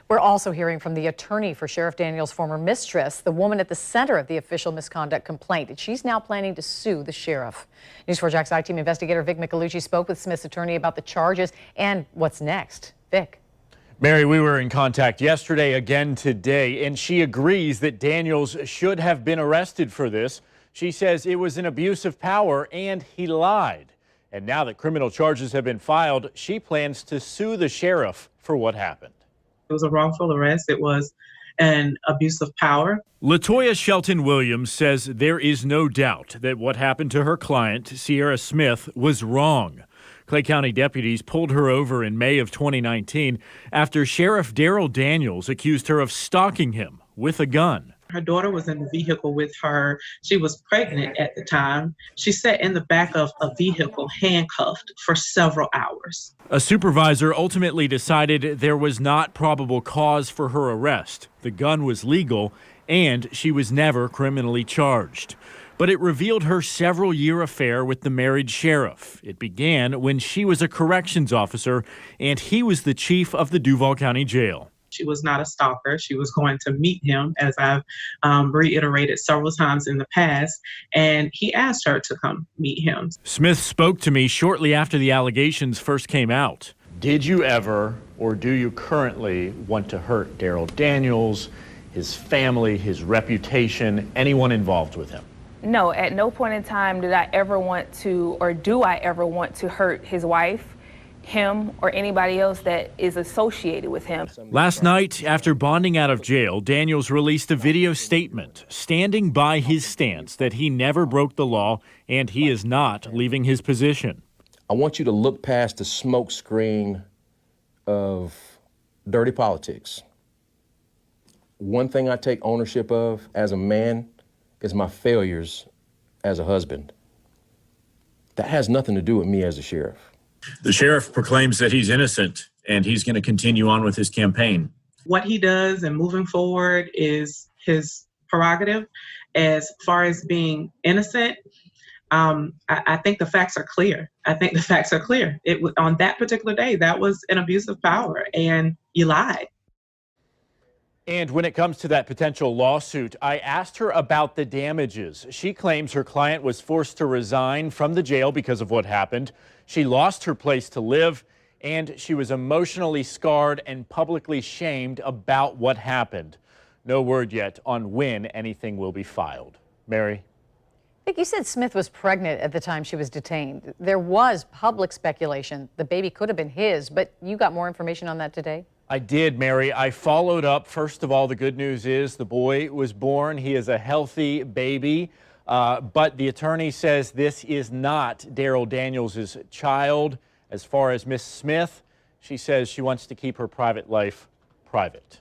We're also hearing from the attorney for Sheriff Daniels' former mistress, the woman at the center of the official misconduct complaint. And she's now planning to sue the sheriff. News 4 Jax I-Team investigator Vic Micolucci spoke with Smith's attorney about the charges and what's next. Vic. Mary, we were in contact yesterday, again today, and she agrees that Daniels should have been arrested for this. She says it was an abuse of power and he lied. And now that criminal charges have been filed, she plans to sue the sheriff for what happened. It was a wrongful arrest. It was an abuse of power. Latoya Shelton Williams says there is no doubt that what happened to her client, Cierra Smith, was wrong. Clay County deputies pulled her over in May of 2019 after Sheriff Darryl Daniels accused her of stalking him with a gun. Her daughter was in the vehicle with her. She was pregnant at the time. She sat in the back of a vehicle handcuffed for several hours. A supervisor ultimately decided there was not probable cause for her arrest. The gun was legal and she was never criminally charged. But it revealed her several-year affair with the married sheriff. It began when she was a corrections officer and he was the chief of the Duval County Jail. She was not a stalker. She was going to meet him, as I've reiterated several times in the past, and he asked her to come meet him. Smith spoke to me shortly after the allegations first came out. Did you ever, or do you currently, want to hurt Darryl Daniels, his family, his reputation, anyone involved with him? No, at no point in time did I ever want to, or do I ever want to hurt his wife, him, or anybody else that is associated with him. Last night, after bonding out of jail, Daniels released a video statement standing by his stance that he never broke the law and he is not leaving his position. I want you to look past the smoke screen of dirty politics. One thing I take ownership of as a man is my failures as a husband. That has nothing to do with me as a sheriff. The sheriff proclaims that he's innocent and he's going to continue on with his campaign. What he does and moving forward is his prerogative. As far as being innocent, I think the facts are clear. On that particular day, that was an abuse of power and you lied. And when it comes to that potential lawsuit, I asked her about the damages. She claims her client was forced to resign from the jail because of what happened. She lost her place to live, and she was emotionally scarred and publicly shamed about what happened. No word yet on when anything will be filed. Mary? Vic, you said Smith was pregnant at the time she was detained. There was public speculation the baby could have been his, but you got more information on that today? I did, Mary. I followed up. First of all, the good news is the boy was born. He is a healthy baby, but the attorney says this is not Darryl Daniels' child. As far as Miss Smith, she says she wants to keep her private life private.